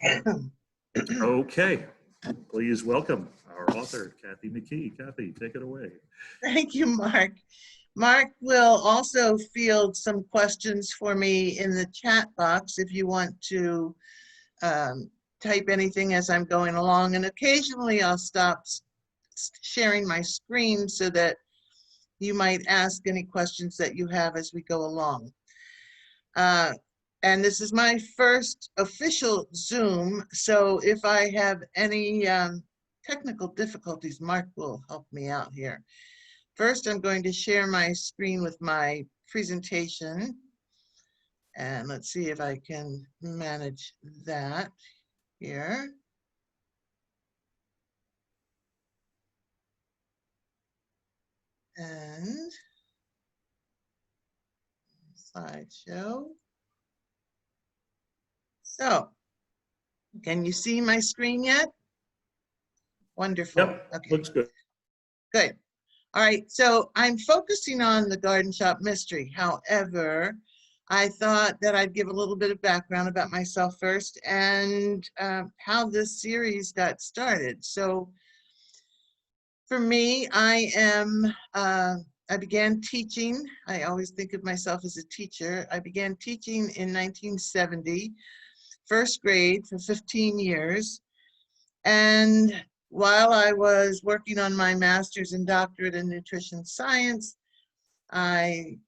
Okay, please welcome our author, Kathleen McKee. Kathy, take it away. Thank you, Mark. Mark will also field some questions for me in the chat box if you want to type anything as I'm going along. And occasionally I'll stop sharing my screen so that you might ask any questions that you have as we go along. And this is my first official Zoom, so if I have any technical difficulties, Mark will help me out here. First, I'm going to share my screen with my presentation. And let's see if I can manage that here. And slideshow. So, can you see my screen yet? Wonderful. Yep, okay. Looks good. Good. All right, so I'm focusing on the Garden Shop mystery. However, I thought that I'd give a little bit of background about myself first and how this series got started. So for me, I began teaching. I always think of myself as a teacher. I began teaching in 1970, first grade for 15 years. And while I was working on my master's and doctorate in nutrition science, I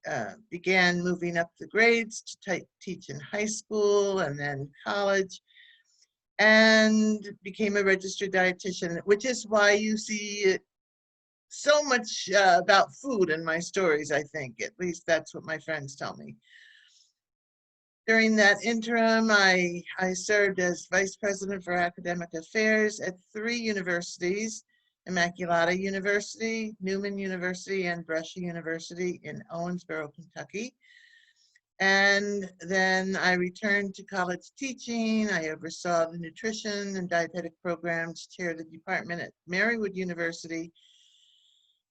began moving up the grades to teach in high school and then college, and became a registered dietitian, which is why you see so much about food in my stories, I think. At least that's what my friends tell me. During that interim, I served as Vice President for Academic Affairs at 3 universities, Immaculata University, Newman University, and Brescia University in Owensboro, Kentucky. And then I returned to college teaching. I oversaw the nutrition and dietetic programs, chaired the department at Marywood University.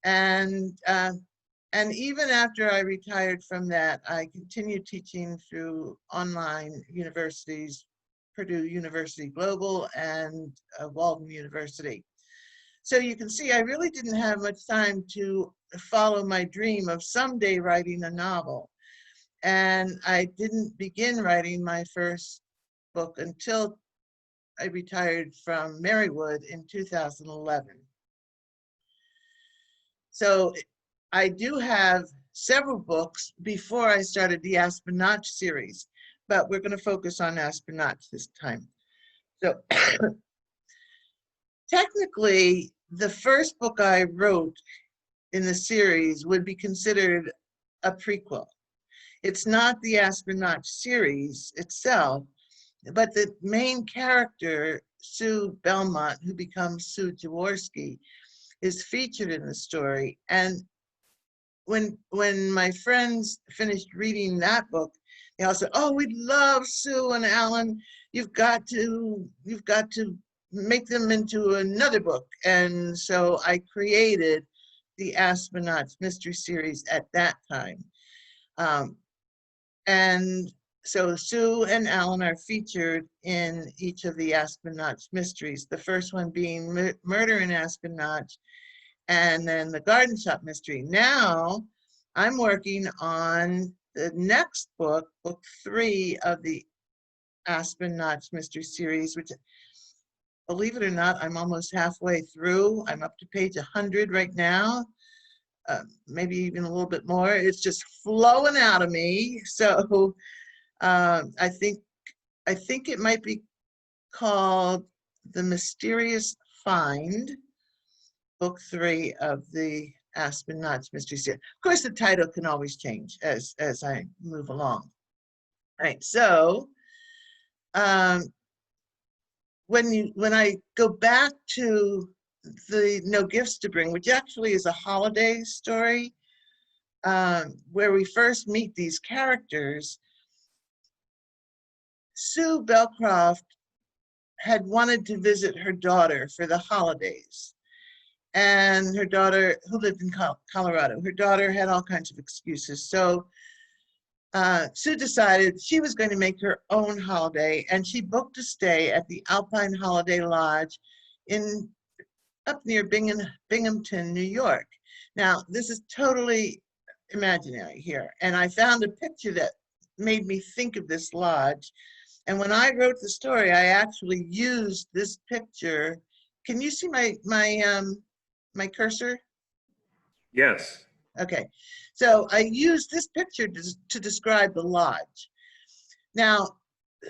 And even after I retired from that, I continued teaching through online universities, Purdue University Global and Walden University. So you can see I really didn't have much time to follow my dream of someday writing a novel. And I didn't begin writing my first book until I retired from Marywood in 2011. So I do have several books before I started the Aspen Notch series, but we're going to focus on Aspen Notch this time. So technically, the first book I wrote in the series would be considered a prequel. It's not the Aspen Notch series itself, but the main character, Sue Belmont, who becomes Sue Jaworski, is featured in the story. And when my friends finished reading that book, they all said, "Oh, we love Sue and Alan. You've got to make them into another book." And so I created the Aspen Notch mystery series at that time. And so Sue and Alan are featured in each of the Aspen Notch mysteries. The first one being Murder in Aspen Notch, and then the Garden Shop mystery. Now I'm working on the next book, book 3 of the Aspen Notch mystery series, which, believe it or not, I'm almost halfway through. I'm up to page 100 right now, maybe even a little bit more. It's just flowing out of me. So I think it might be called The Mysterious Find, book 3 of the Aspen Notch mystery series. Of course, the title can always change as I move along. All right, so when I go back to the No Gifts to Bring, which actually is a holiday story, where we first meet these characters, Sue Belcroft had wanted to visit her daughter for the holidays. And her daughter, who lived in Colorado, her daughter had all kinds of excuses. So Sue decided she was going to make her own holiday, and she booked a stay at the Alpine Holiday Lodge in up near Binghamton, New York. Now, this is totally imaginary here, and I found a picture that made me think of this lodge. And when I wrote the story, I actually used this picture. Can you see my cursor? Yes. Okay, so I used this picture to describe the lodge. Now,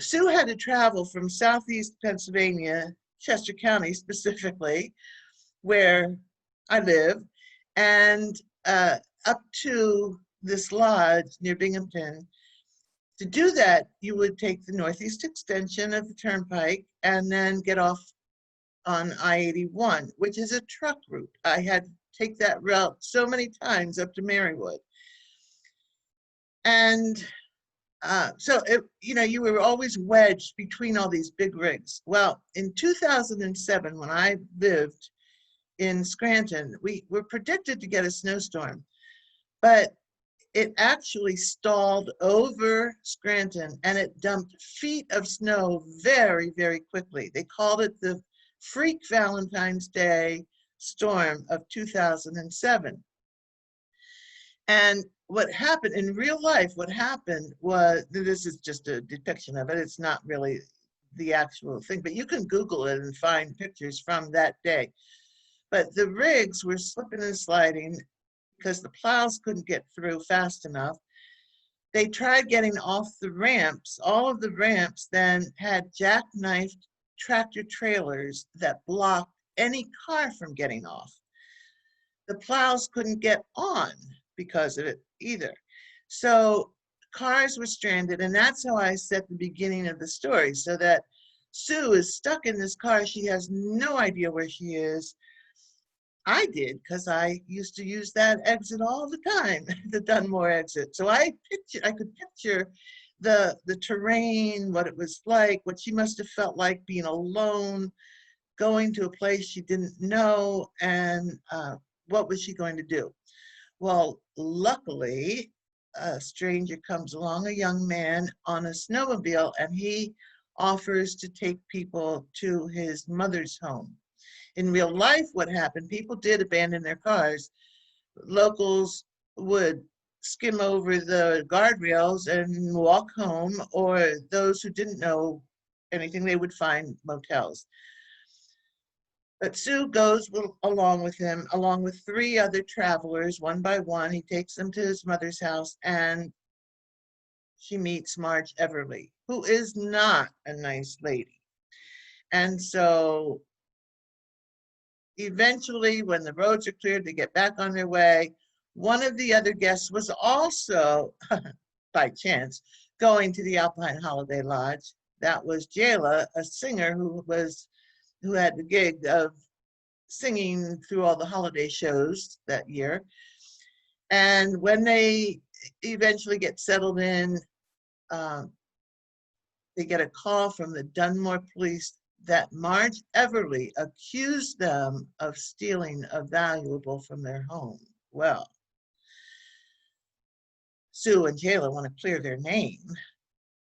Sue had to travel from southeast Pennsylvania, Chester County specifically, where I live, and up to this lodge near Binghamton. To do that, you would take the northeast extension of the turnpike and then get off on I-81, which is a truck route. I had to take that route so many times up to Marywood. And you were always wedged between all these big rigs. Well, in 2007, when I lived in Scranton, we were predicted to get a snowstorm, but it actually stalled over Scranton and it dumped feet of snow very, very quickly. They called it the Freak Valentine's Day storm of 2007. And what happened in real life, what happened was, this is just a depiction of it, it's not really the actual thing, but you can Google it and find pictures from that day. But the rigs were slipping and sliding because the plows couldn't get through fast enough. They tried getting off the ramps. All of the ramps then had jackknifed tractor trailers that blocked any car from getting off. The plows couldn't get on because of it either. So cars were stranded, and that's how I set the beginning of the story, so that Sue is stuck in this car. She has no idea where she is. I did, because I used to use that exit all the time, the Dunmore exit. So I could picture the terrain, what it was like, what she must have felt like being alone, going to a place she didn't know, and what was she going to do? Well, luckily, a stranger comes along, a young man on a snowmobile, and he offers to take people to his mother's home. In real life, what happened, people did abandon their cars. Locals would skim over the guardrails and walk home, or those who didn't know anything, they would find motels. But Sue goes along with him, along with 3 other travelers, one by one. He takes them to his mother's house, and she meets Marge Everly, who is not a nice lady. And so eventually, when the roads are cleared, they get back on their way. One of the other guests was also, by chance, going to the Alpine Holiday Lodge. That was Jayla, a singer who had the gig of singing through all the holiday shows that year. And when they eventually get settled in, they get a call from the Dunmore police that Marge Everly accused them of stealing a valuable from their home. Well, Sue and Jayla want to clear their name.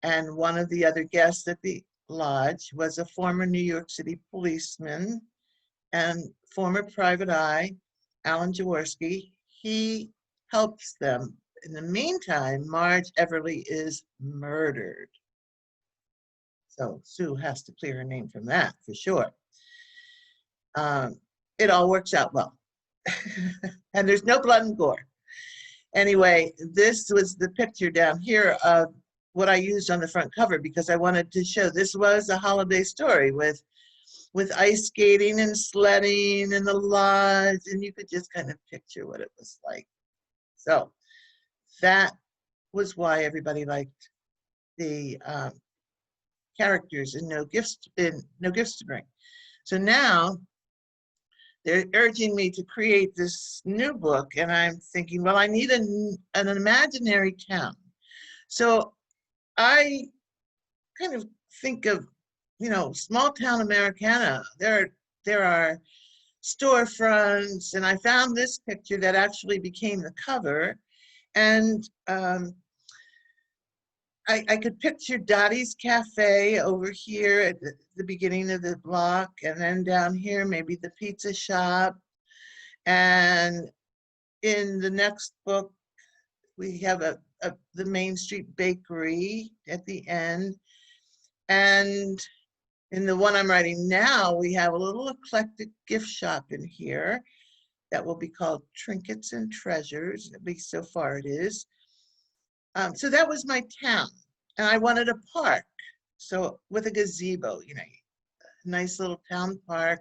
And one of the other guests at the lodge was a former New York City policeman and former private eye, Alan Jaworski. He helps them. In the meantime, Marge Everly is murdered. So Sue has to clear her name from that for sure. It all works out well. And there's no blood and gore. Anyway, this was the picture down here of what I used on the front cover, because I wanted to show this was a holiday story with ice skating and sledding and the lodge, and you could just kind of picture what it was like. So that was why everybody liked the characters in No Gifts to Bring. So now they're urging me to create this new book, and I'm thinking, well, I need an imaginary town. So I kind of think of, small town Americana. There are storefronts, and I found this picture that actually became the cover. And I could picture Dottie's Cafe over here at the beginning of the block, and then down here, maybe the pizza shop. And in the next book, we have the Main Street Bakery at the end. And in the one I'm writing now, we have a little eclectic gift shop in here that will be called Trinkets and Treasures, at least so far it is. So that was my town, and I wanted a park. So with a gazebo, you know, a nice little town park,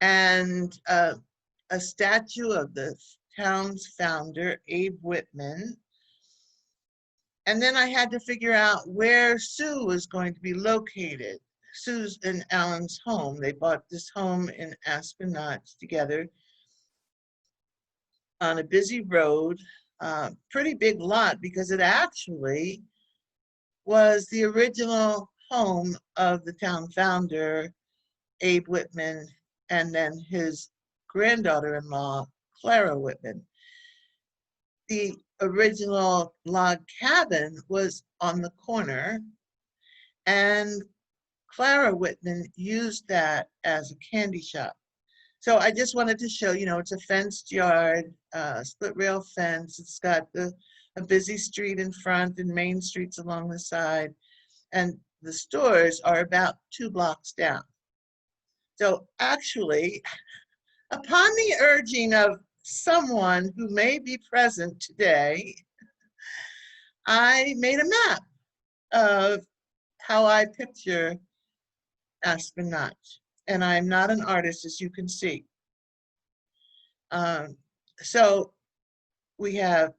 and a statue of the town's founder, Abe Whitman. And then I had to figure out where Sue was going to be located. Sue's and Alan's home. They bought this home in Aspen Notch together on a busy road, pretty big lot, because it actually was the original home of the town founder, Abe Whitman, and then his granddaughter-in-law, Clara Whitman. The original log cabin was on the corner, and Clara Whitman used that as a candy shop. So I just wanted to show, you know, it's a fenced yard, split rail fence. It's got a busy street in front and main streets along the side. And the stores are about 2 blocks down. So actually, upon the urging of someone who may be present today, I made a map of how I picture Aspen Notch. And I'm not an artist, as you can see. So we have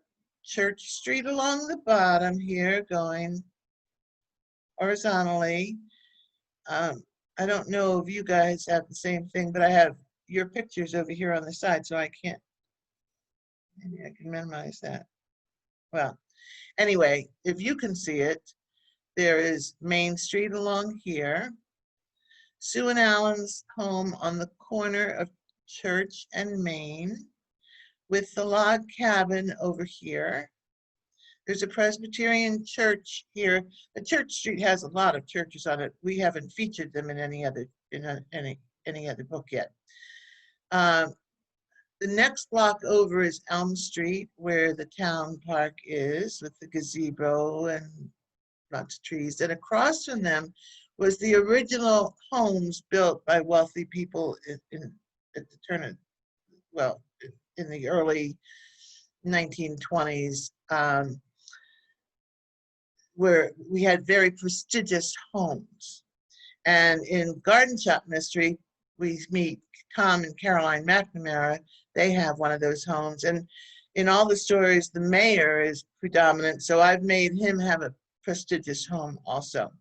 Church Street along the bottom here going horizontally. I don't know if you guys have the same thing, but I have your pictures over here on the side, so I can't, maybe I can minimize that. Well, anyway, if you can see it, there is Main Street along here, Sue and Alan's home on the corner of Church and Main, with the log cabin over here. There's a Presbyterian church here. The Church Street has a lot of churches on it. We haven't featured them in any other book yet. The next block over is Elm Street, where the town park is, with the gazebo and lots of trees. And across from them was the original homes built by wealthy people at the turn of, well, in the early 1920s, where we had very prestigious homes. And in Garden Shop Mystery, we meet Tom and Caroline McNamara. They have one of those homes. And in all the stories, the mayor is predominant, so I've made him have a prestigious home also.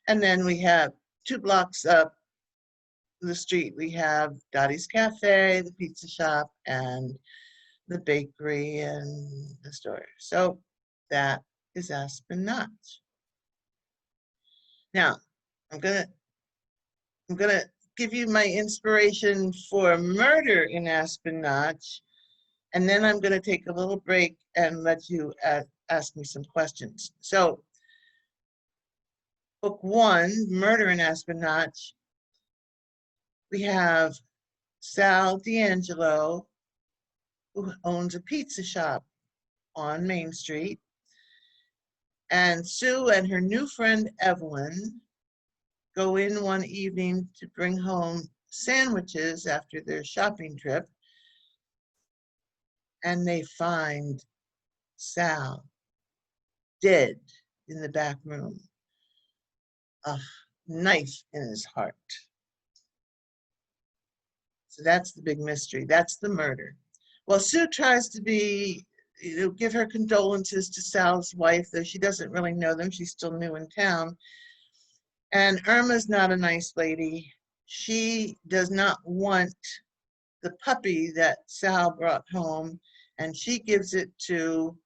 And then we have 2 blocks up the street, we have Dottie's Cafe, the pizza shop, and the bakery and the store. So that is Aspen Notch. Now, I'm gonna give you my inspiration for murder in Aspen Notch, and then I'm gonna take a little break and let you ask me some questions. So, book 1, Murder in Aspen Notch, we have Sal D'Angelo, who owns a pizza shop on Main Street, and Sue and her new friend Evelyn go in one evening to bring home sandwiches after their shopping trip, and they find Sal dead in the back room, a knife in his heart. So that's the big mystery. That's the murder. Well, Sue tries to give her condolences to Sal's wife, though she doesn't really know them. She's still new in town. And Irma's not a nice lady. She does not want the puppy that Sal brought home, and she gives it to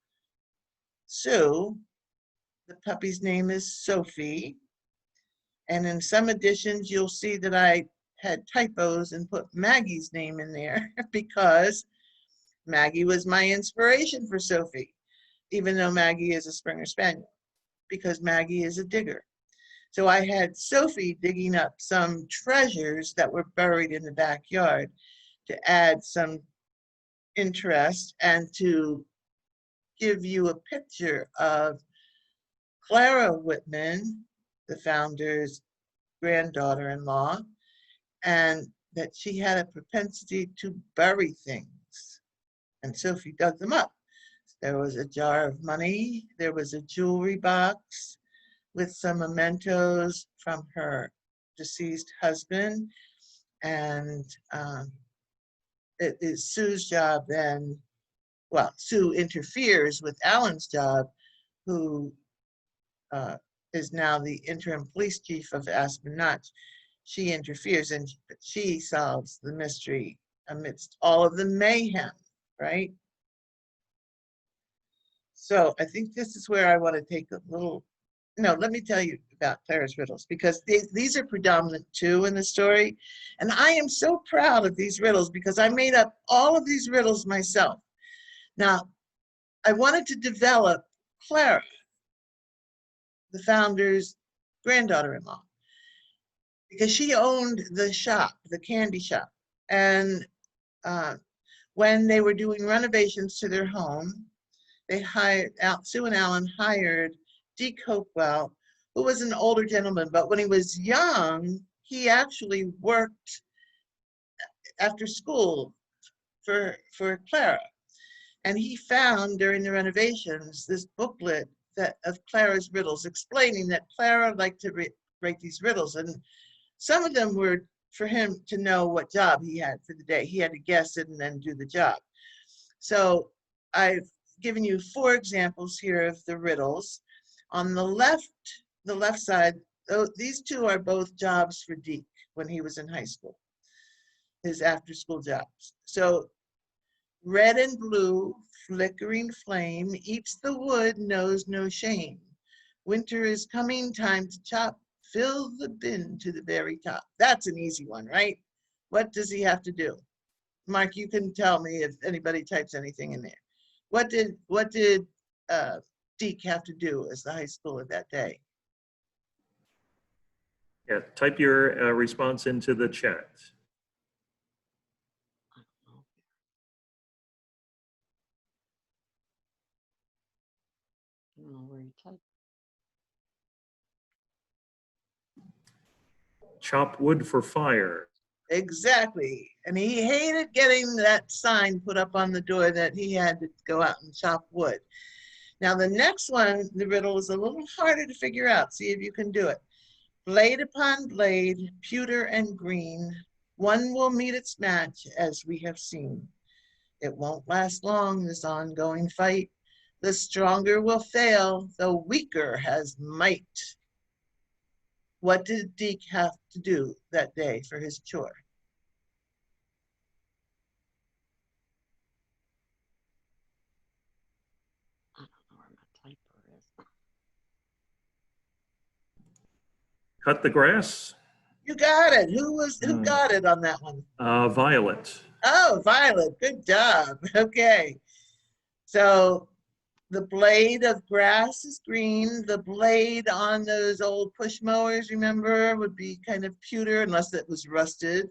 Sue. The puppy's name is Sophie. And in some editions, you'll see that I had typos and put Maggie's name in there because Maggie was my inspiration for Sophie, even though Maggie is a Springer Spaniel. because Maggie is a digger. So I had Sophie digging up some treasures that were buried in the backyard to add some interest and to give you a picture of Clara Whitman, the founder's granddaughter-in-law, and that she had a propensity to bury things. And Sophie dug them up. There was a jar of money, there was a jewelry box with some mementos from her deceased husband, and it is Sue's job then, well, Sue interferes with Alan's job, who is now the interim police chief of Aspen Notch. She interferes and she solves the mystery amidst all of the mayhem, right? So I think this is where I want to take a little, no, let me tell you about Clara's riddles, because these are predominant too in the story. And I am so proud of these riddles because I made up all of these riddles myself. Now, I wanted to develop Clara, the founder's granddaughter-in-law, because she owned the shop, the candy shop. And when they were doing renovations to their home, they hired, Sue and Alan hired Deke Hopewell, who was an older gentleman, but when he was young, he actually worked after school for Clara. And he found during the renovations this booklet of Clara's riddles, explaining that Clara liked to write these riddles. And some of them were for him to know what job he had for the day. He had to guess it and then do the job. So I've given you 4 examples here of the riddles. On the left side, these 2 are both jobs for Deke when he was in high school, his after-school jobs. So, red and blue, flickering flame, eats the wood, knows no shame. Winter is coming, time to chop, fill the bin to the very top. That's an easy one, right? What does he have to do? Mark, you can tell me if anybody types anything in there. What did Deke have to do as the high schooler that day? Yeah, type your response into the chat. I don't know where you type. Chop wood for fire. Exactly. And he hated getting that sign put up on the door that he had to go out and chop wood. Now the next one, the riddle is a little harder to figure out. See if you can do it. Blade upon blade, pewter and green, one will meet its match as we have seen. It won't last long, this ongoing fight. The stronger will fail, the weaker has might. What did Deke have to do that day for his chore? I don't know where my typer is. Cut the grass. You got it. Who got it on that one? Violet. Oh, Violet, good job. Okay. So the blade of grass is green. The blade on those old push mowers, remember, would be kind of pewter unless it was rusted.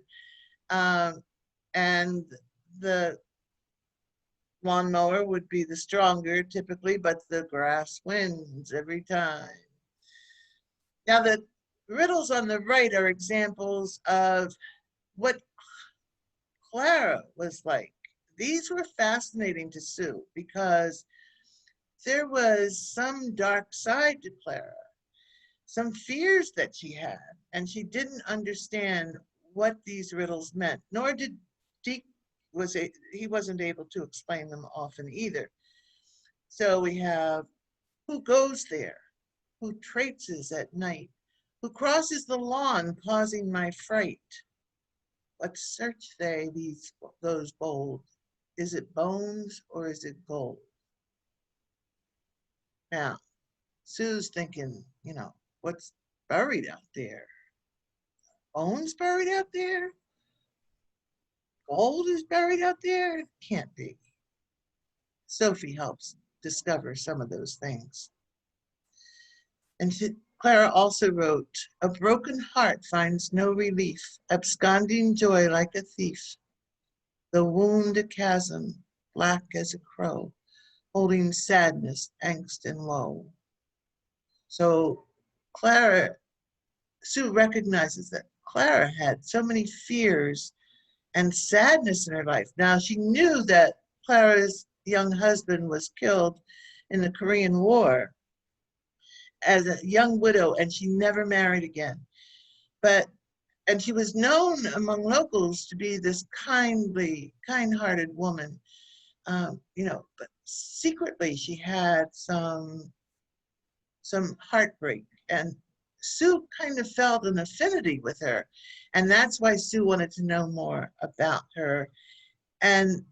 And the lawnmower would be the stronger typically, but the grass wins every time. Now the riddles on the right are examples of what Clara was like. These were fascinating to Sue because there was some dark side to Clara, some fears that she had, and she didn't understand what these riddles meant, nor did Deke, he wasn't able to explain them often either. So we have, who goes there? Who traipses at night? Who crosses the lawn causing my fright? What search they, those bold? Is it bones or is it gold? Now, Sue's thinking, what's buried out there? Bones buried out there? Gold is buried out there? Can't be. Sophie helps discover some of those things. Clara also wrote, "A broken heart finds no relief, absconding joy like a thief. The wound a chasm, black as a crow, holding sadness, angst, and woe." So Sue recognizes that Clara had so many fears and sadness in her life. Now, she knew that Clara's young husband was killed in the Korean War as a young widow, and she never married again. And she was known among locals to be this kind-hearted woman. But secretly she had some heartbreak, and Sue kind of felt an affinity with her, and that's why Sue wanted to know more about her and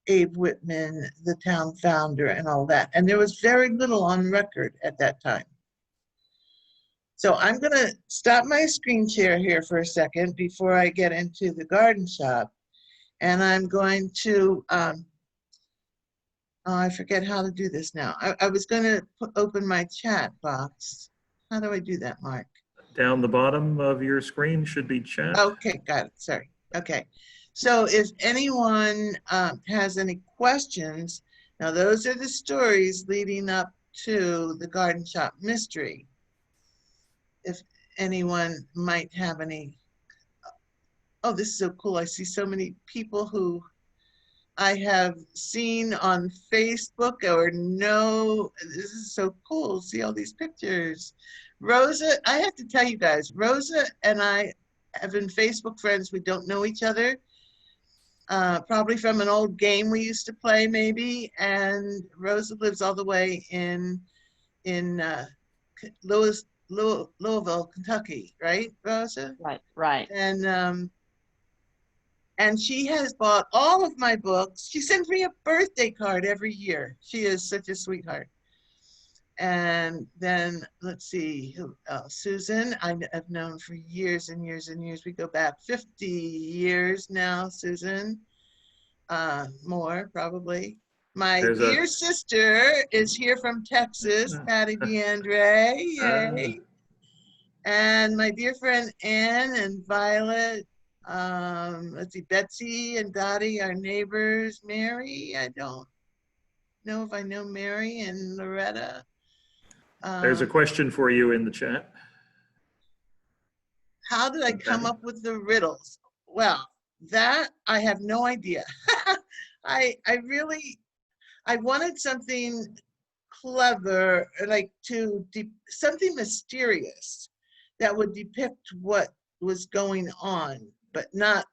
Abe Whitman, the town founder, and all that. And there was very little on record at that time. So I'm going to stop my screen share here for a second before I get into the garden shop. And I'm going to, I forget how to do this now. I was going to open my chat box. How do I do that, Mark? Down the bottom of your screen should be chat. Okay, got it. Sorry. Okay. So if anyone has any questions, now those are the stories leading up to the garden shop mystery. If anyone might have any. Oh, this is so cool. I see so many people who I have seen on Facebook or know. This is so cool. See all these pictures. Rosa, I have to tell you guys, Rosa and I have been Facebook friends. We don't know each other. Probably from an old game we used to play, maybe. And Rosa lives all the way in Louisville, Kentucky, right, Rosa? Right. And she has bought all of my books. She sends me a birthday card every year. She is such a sweetheart. And then let's see, Susan, I've known for years and years and years. We go back 50 years now, Susan. More probably. My dear sister is here from Texas, Patty DeAndre, yay. And my dear friend Ann and Violet, let's see, Betsy and Dottie, our neighbors. Mary, I don't know if I know Mary and Loretta. There's a question for you in the chat. How did I come up with the riddles? Well, that I have no idea. I wanted something clever, like something mysterious that would depict what was going on, but not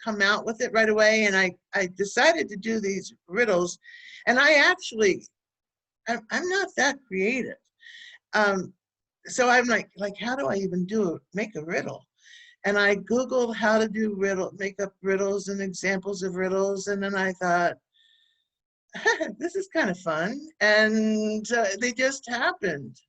come out with it right away. And I decided to do these riddles, and I'm not that creative. So I'm like, how do I even make a riddle? And I Googled how to make up riddles and examples of riddles. And then I thought, this is kind of fun. And they just happened.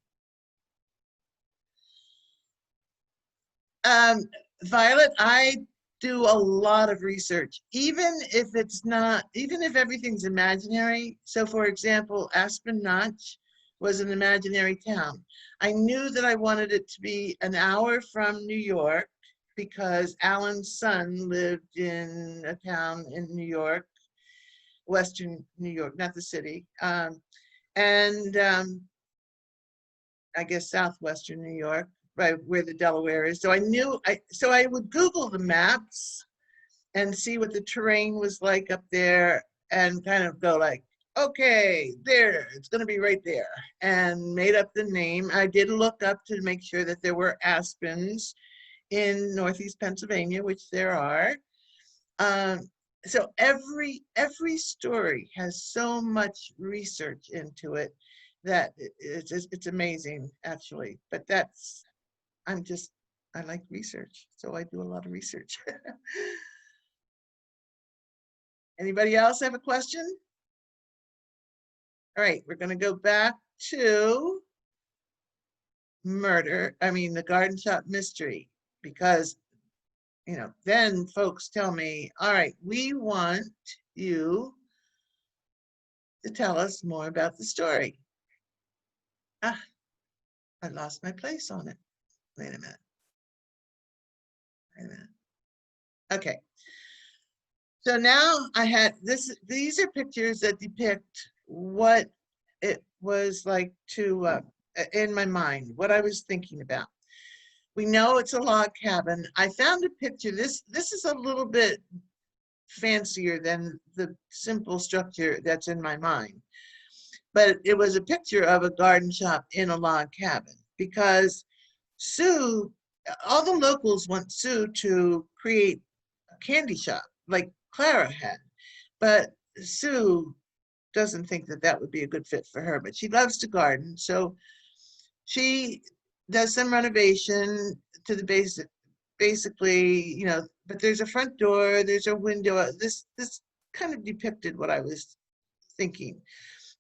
Violet, I do a lot of research, even if everything's imaginary. So for example, Aspen Notch was an imaginary town. I knew that I wanted it to be an hour from New York because Alan's son lived in a town in New York, Western New York, not the city, and I guess Southwestern New York, right where the Delaware is. So I would Google the maps and see what the terrain was like up there and kind of go like, okay, there, it's going to be right there, and made up the name. I did look up to make sure that there were aspens in Northeast Pennsylvania, which there are. So every story has so much research into it that it's amazing, actually. But I like research, so I do a lot of research. Anybody else have a question? All right, we're going to go back to the garden shop mystery, because, then folks tell me, all right, we want you to tell us more about the story. I lost my place on it. Wait a minute. Wait a minute. Okay. So now I had this, these are pictures that depict what it was like to, in my mind, what I was thinking about. We know it's a log cabin. I found a picture. This is a little bit fancier than the simple structure that's in my mind. But it was a picture of a garden shop in a log cabin because Sue, all the locals want Sue to create a candy shop like Clara had. But Sue doesn't think that that would be a good fit for her, but she loves to garden. So she does some renovation to the basic, basically, you know, but there's a front door, there's a window. This kind of depicted what I was thinking.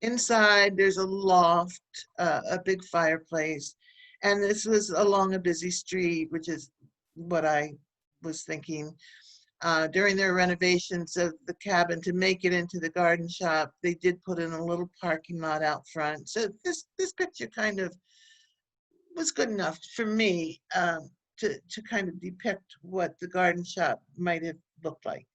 Inside, there's a loft, a big fireplace, and this was along a busy street, which is what I was thinking. During their renovations of the cabin to make it into the garden shop, they did put in a little parking lot out front. So this picture kind of was good enough for me to kind of depict what the garden shop might have looked like.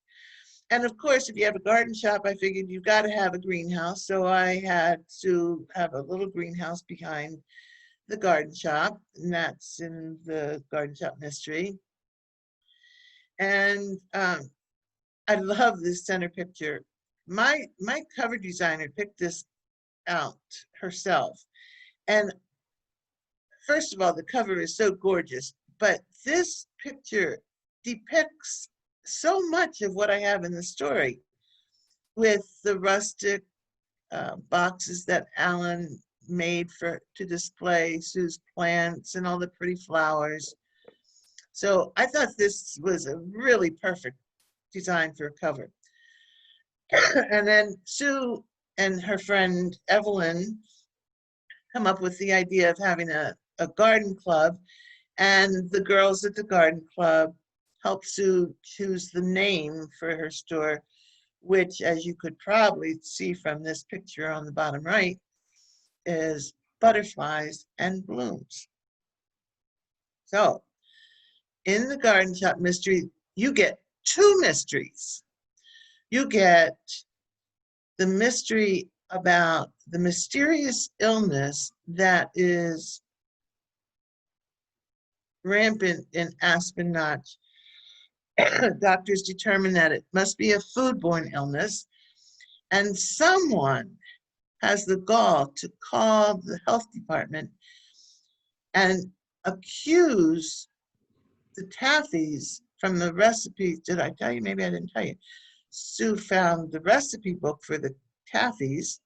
And of course, if you have a garden shop, I figured you've got to have a greenhouse. So I had to have a little greenhouse behind the garden shop, and that's in the garden shop mystery. And I love this center picture. My cover designer picked this out herself. And first of all, the cover is so gorgeous, but this picture depicts so much of what I have in the story with the rustic boxes that Alan made to display Sue's plants and all the pretty flowers. So I thought this was a really perfect design for a cover. And then Sue and her friend Evelyn come up with the idea of having a garden club, and the girls at the garden club help Sue choose the name for her store, which, as you could probably see from this picture on the bottom right, is Butterflies and Blooms. So in the garden shop mystery, you get two mysteries. You get the mystery about the mysterious illness that is rampant in Aspen Notch. Doctors determine that it must be a foodborne illness, and someone has the gall to call the health department and accuse the Taffys from the recipes. Did I tell you? Maybe I didn't tell you. Sue found the recipe book for the Taffys,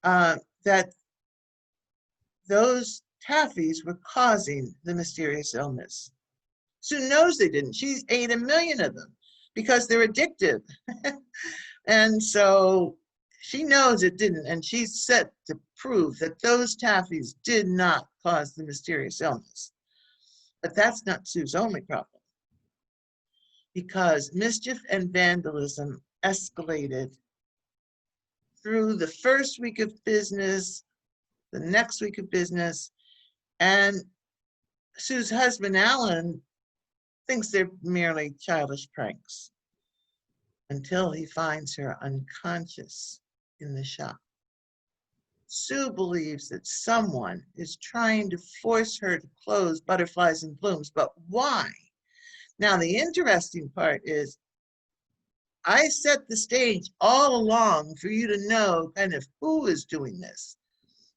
that those Taffys were causing the mysterious illness. Sue knows they didn't. She's ate 1 million of them because they're addictive. And so she knows it didn't, and she's set to prove that those Taffys did not cause the mysterious illness. But that's not Sue's only problem, because mischief and vandalism escalated through the first week of business, the next week of business, and Sue's husband, Alan, thinks they're merely childish pranks until he finds her unconscious in the shop. Sue believes that someone is trying to force her to close Butterflies and Blooms, but why? Now, the interesting part is I set the stage all along for you to know kind of who is doing this.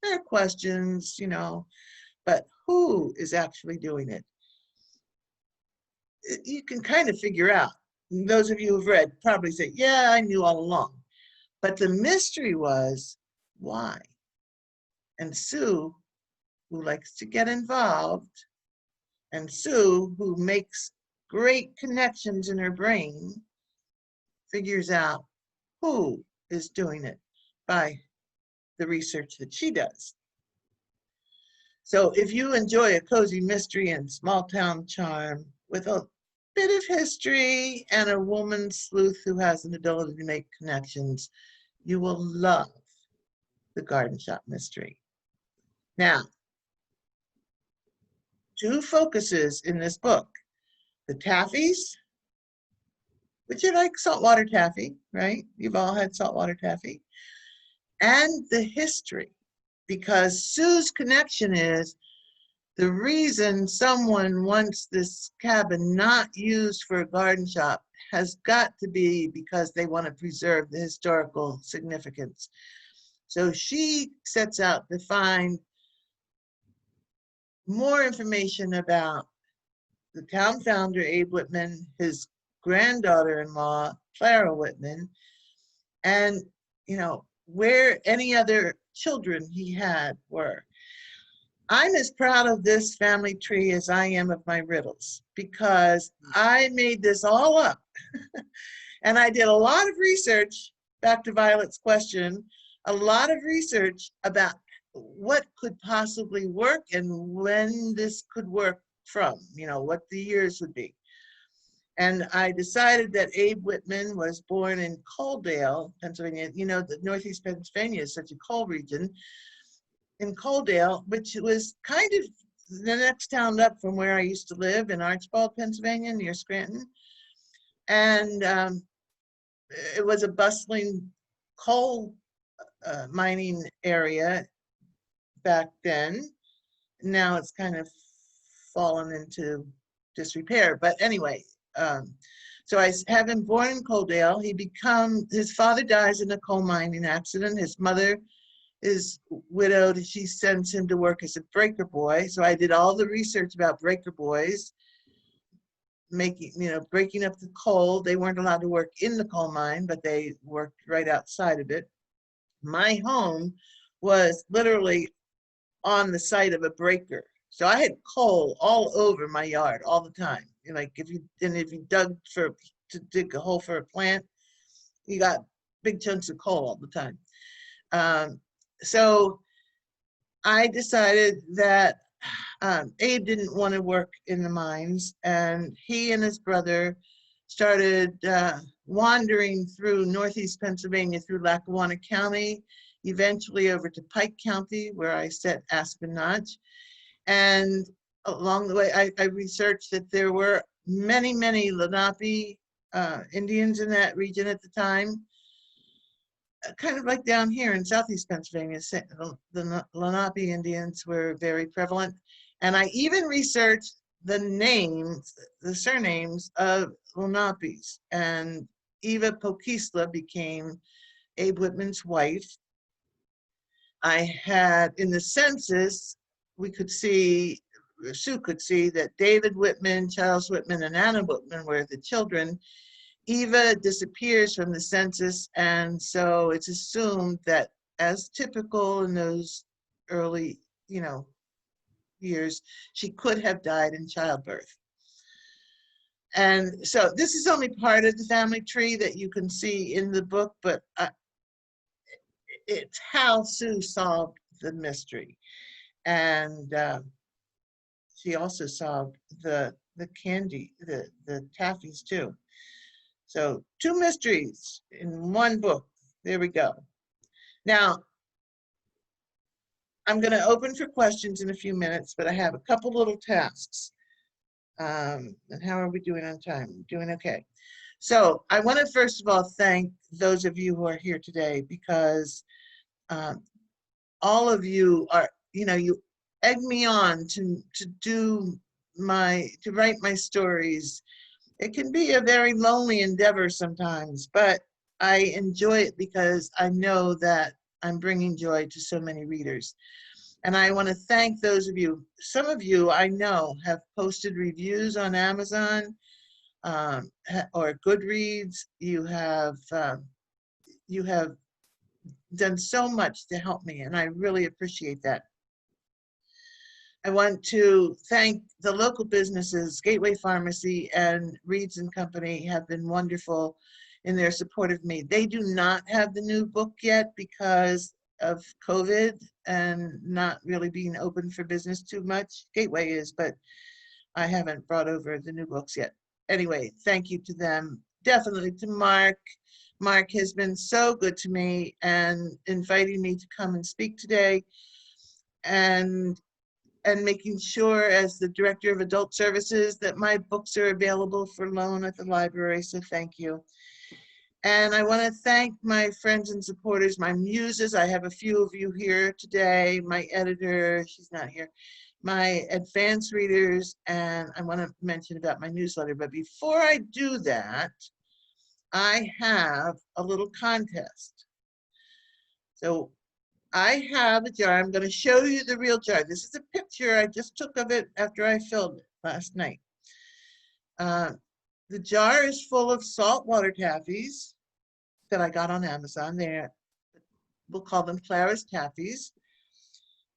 There are questions, you know, but who is actually doing it? You can kind of figure out. Those of you who've read probably say, yeah, I knew all along. But the mystery was why? And Sue, who likes to get involved, and Sue, who makes great connections in her brain, figures out who is doing it by the research that she does. So if you enjoy a cozy mystery and small town charm with a bit of history and a woman sleuth who has an ability to make connections, you will love the Garden Shop mystery. Now, two focuses in this book: the taffies, which are like saltwater taffy, right? You've all had saltwater taffy, and the history, because Sue's connection is the reason someone wants this cabin not used for a garden shop has got to be because they want to preserve the historical significance. So she sets out to find more information about the town founder, Abe Whitman, his granddaughter-in-law, Clara Whitman, and, you know, where any other children he had were. I'm as proud of this family tree as I am of my riddles, because I made this all up. And I did a lot of research, back to Violet's question, a lot of research about what could possibly work and when this could work from, you know, what the years would be. And I decided that Abe Whitman was born in Coaldale, Pennsylvania. You know, the Northeast Pennsylvania is such a coal region. In Coaldale, which was kind of the next town up from where I used to live in Archbald, Pennsylvania, near Scranton. And it was a bustling coal mining area back then. Now it's kind of fallen into disrepair. But anyway, so I have him born in Coaldale. His father dies in a coal mining accident. His mother is widowed. She sends him to work as a breaker boy. So I did all the research about breaker boys, breaking up the coal. They weren't allowed to work in the coal mine, but they worked right outside of it. My home was literally on the site of a breaker. So I had coal all over my yard all the time. Like if you dug to dig a hole for a plant, you got big chunks of coal all the time. So I decided that Abe didn't want to work in the mines, and he and his brother started wandering through Northeast Pennsylvania, through Lackawanna County, eventually over to Pike County, where I set Aspen Notch. And along the way, I researched that there were many, many Lenape Indians in that region at the time. Kind of like down here in Southeast Pennsylvania, the Lenape Indians were very prevalent. And I even researched the surnames of Lenapes. And Eva Pokisla became Abe Whitman's wife. I had, in the census, Sue could see that David Whitman, Charles Whitman, and Anna Whitman were the children. Eva disappears from the census, and so it's assumed that, as typical in those early, years, she could have died in childbirth. And so this is only part of the family tree that you can see in the book, but it's how Sue solved the mystery. And she also solved the candy, the taffies too. So 2 mysteries in 1 book. There we go. Now, I'm going to open for questions in a few minutes, but I have a couple little tasks. And how are we doing on time? Doing okay. So I want to first of all thank those of you who are here today, because all of you are, you egg me on to write my stories. It can be a very lonely endeavor sometimes, but I enjoy it because I know that I'm bringing joy to so many readers. And I want to thank those of you. Some of you I know have posted reviews on Amazon or Goodreads. You have done so much to help me, and I really appreciate that. I want to thank the local businesses. Gateway Pharmacy and Reeds and Company have been wonderful in their support of me. They do not have the new book yet because of COVID and not really being open for business too much. Gateway is, but I haven't brought over the new books yet. Anyway, thank you to them. Definitely to Mark. Mark has been so good to me and inviting me to come and speak today. And and making sure as the Director of Adult Services that my books are available for loan at the library, so thank you. And I want to thank my friends and supporters, my muses. I have a few of you here today, my editor, she's not here, my advanced readers, and I want to mention about my newsletter. But before I do that, I have a little contest. So I have a jar. I'm going to show you the real jar. This is a picture I just took of it after I filled it last night. The jar is full of saltwater taffies that I got on Amazon. We'll call them Clara's taffies.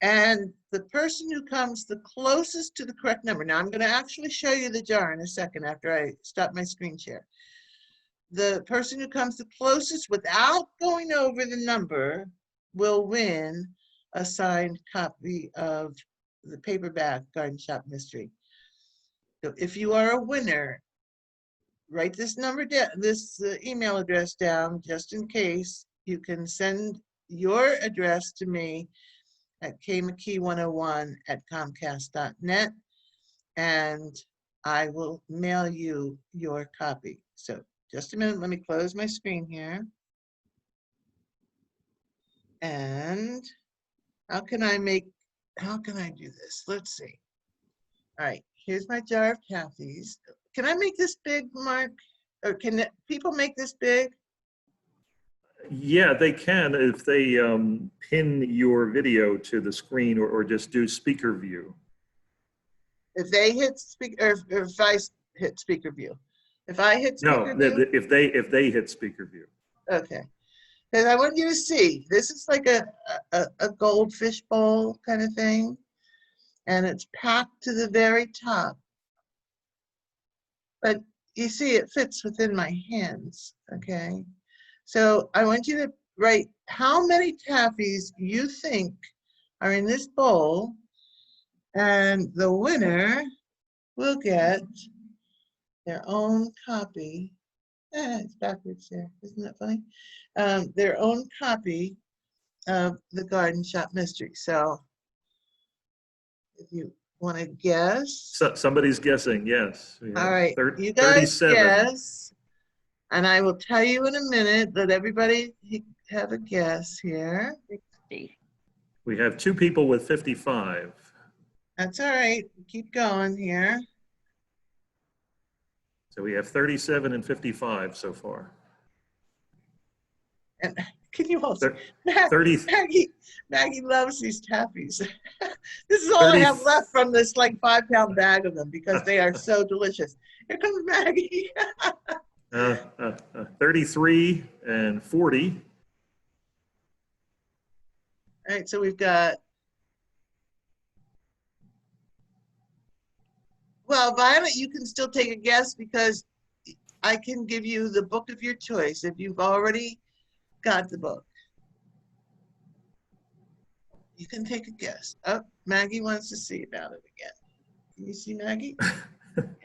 And the person who comes the closest to the correct number. Now I'm going to actually show you the jar in a second after I stop my screen share. The person who comes the closest without going over the number will win a signed copy of the paperback Garden Shop Mystery. So if you are a winner, write this number down, this email address down, just in case. You can send your address to me at kmckee101@comcast.net, and I will mail you your copy. So just a minute, let me close my screen here. And how can I do this? Let's see. All right, here's my jar of taffies. Can I make this big, Mark? Or can people make this big? Yeah, they can if they pin your video to the screen or just do speaker view. If they hit speaker, or if I hit speaker view. If I hit speaker view? If they hit speaker view. Okay. Because I want you to see, this is like a goldfish bowl kind of thing. And it's packed to the very top. But you see, it fits within my hands, okay? So I want you to write how many taffies you think are in this bowl, and the winner will get their own copy. It's backwards there, isn't that funny? Their own copy of the Garden Shop Mystery. So if you want to guess. So, somebody's guessing, yes. All right, you guys 37. guess. And I will tell you in a minute. Let everybody have a guess here. 60. We have 2 people with 55. That's all right. Keep going here. So we have 37 and 55 so far. And can you also, 30. Maggie loves these taffies. This is all I have left from this like 5-pound bag of them because they are so delicious. Here comes Maggie. 33 and 40. All right, so we've got, well, Violet, you can still take a guess because I can give you the book of your choice if you've already got the book. You can take a guess. Oh, Maggie wants to see about it again. Can you see Maggie?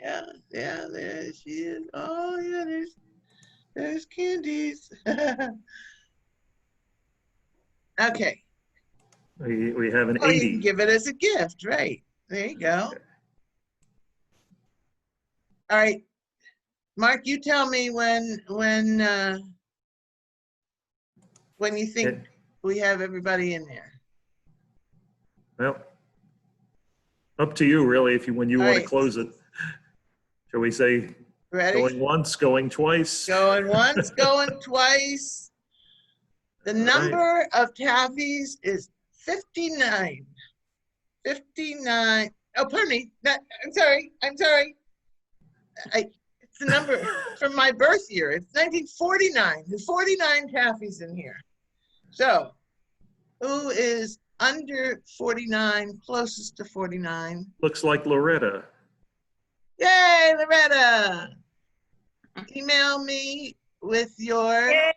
Yeah, there she is. Oh, yeah, there's Candies. Okay. We have an Oh, 80. you can give it as a gift, right? There you go. Okay. All right, Mark, you tell me when you think we have everybody in there. Well, up to you, really, when you All want to right. close it. Shall we say Ready? going once, going twice? Going once, going twice. The number of taffies is 59. 59. Oh, pardon me. I'm sorry. It's the number from my birth year. It's 1949. There's 49 taffies in here. So, who is under 49, closest to 49? Looks like Loretta. Yay, Loretta! Email me with your, Yay.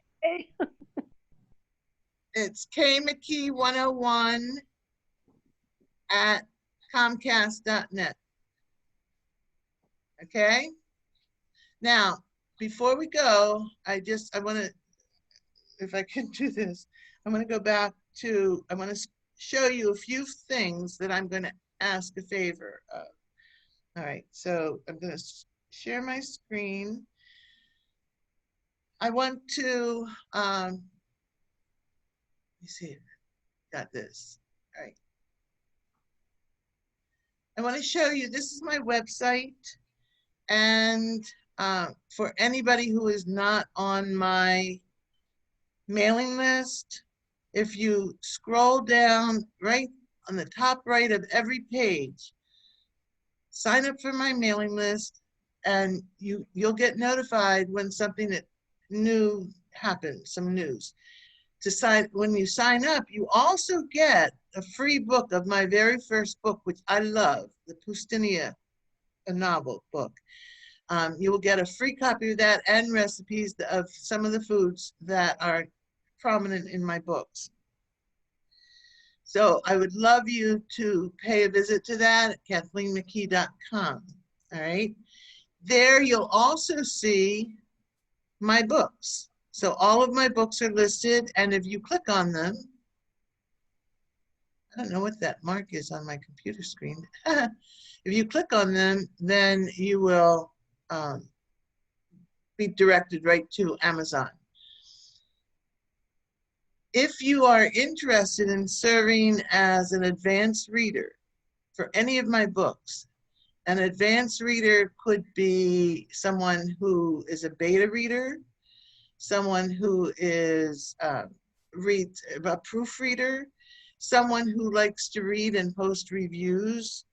it's kmckee101@comcast.net. Okay? Now, before we go, I want to, if I can do this, I'm going to go back to, I want to show you a few things that I'm going to ask a favor of. All right, so I'm going to share my screen. I want to, let me see, got this. All right. I want to show you, this is my website. And for anybody who is not on my mailing list, if you scroll down right on the top right of every page, sign up for my mailing list, and you'll get notified when something that new happens, some news. When you sign up, you also get a free book of my very first book, which I love, the Pustinia, a novel book. You will get a free copy of that and recipes of some of the foods that are prominent in my books. So I would love you to pay a visit to that at KathleenMcKee.com. All right. There you'll also see my books. So all of my books are listed, and if you click on them, I don't know what that mark is on my computer screen. If you click on them, then you will be directed right to Amazon. If you are interested in serving as an advanced reader for any of my books, an advanced reader could be someone who is a beta reader, someone who is reads a proofreader, someone who likes to read and post reviews.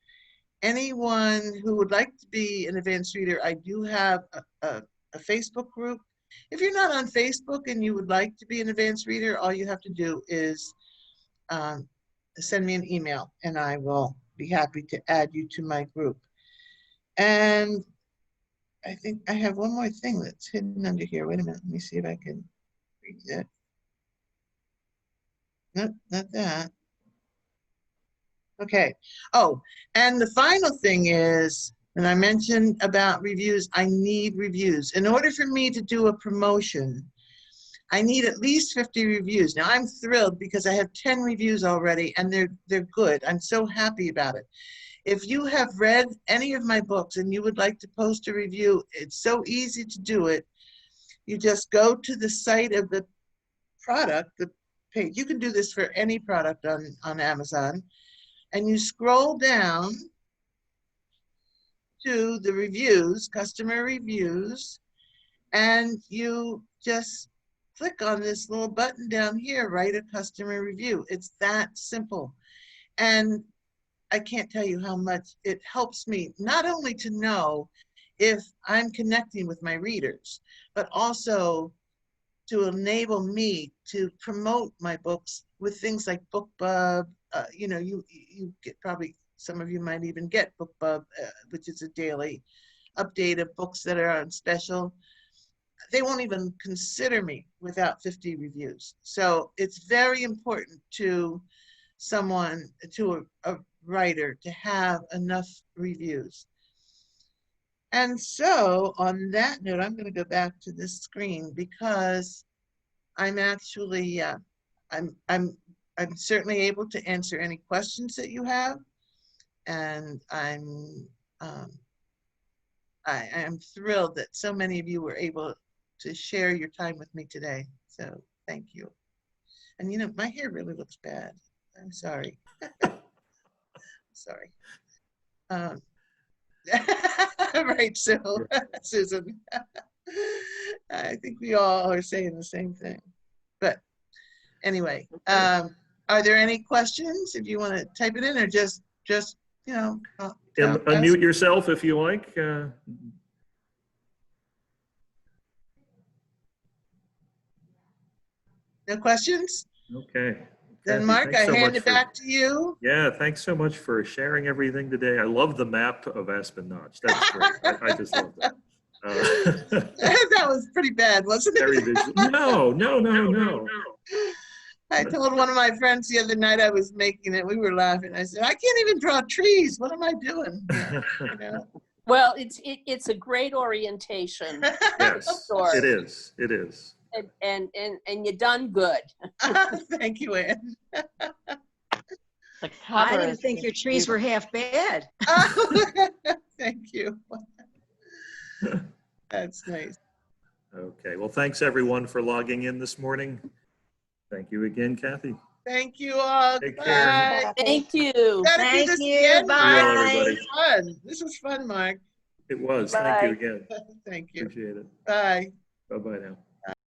Anyone who would like to be an advanced reader, I do have a Facebook group. If you're not on Facebook and you would like to be an advanced reader, all you have to do is send me an email, and I will be happy to add you to my group. And I think I have one more thing that's hidden under here. Wait a minute, let me see if I can read that. Nope, not that. Okay. Oh, and the final thing is, and I mentioned about reviews, I need reviews. In order for me to do a promotion, I need at least 50 reviews. Now I'm thrilled because I have 10 reviews already, and they're good. I'm so happy about it. If you have read any of my books and you would like to post a review, it's so easy to do it. You just go to the site of the product, the page. You can do this for any product on Amazon, and you scroll down to the reviews, customer reviews, and you just click on this little button down here, write a customer review. It's that simple. And I can't tell you how much it helps me, not only to know if I'm connecting with my readers, but also to enable me to promote my books with things like BookBub. You know, you get probably, some of you might even get BookBub, which is a daily update of books that are on special. They won't even consider me without 50 reviews. So it's very important to someone, to a writer, to have enough reviews. And so on that note, I'm going to go back to this screen because I'm actually, I'm certainly able to answer any questions that you have, and I am thrilled that so many of you were able to share your time with me today. So thank you. And you know, my hair really looks bad. I'm sorry. Sorry. Right, so Susan, I think we all are saying the same thing. But anyway, are there any questions? If you want to type it in, or just you know, unmute yourself if you like. No questions? Okay. Then Kathy, Mark, thanks I so hand much it back to you. Yeah, thanks so much for sharing everything today. I love the map of Aspen Notch. That's great. I just love that. That was pretty bad, wasn't it? Very visual. No. I told one of my friends the other night I was making it. We were laughing. I said, I can't even draw trees. What am I doing? Yeah, you know? Well, it's a great orientation. Yes, Sure. it is. It is. And you done good. Thank you, Ann. The I cover didn't is think your just trees were beautiful. half bad. Thank you. That's nice. Okay, well, thanks everyone for logging in this morning. Thank you again, Kathy. Thank you all. Take care. Bye. Thank you. Gotta do Thank this you. again, Mark. Bye. This was fun. This was fun, Mark. It was. Thank you Bye. again. Thank you. Appreciate it. Bye. Bye-bye now.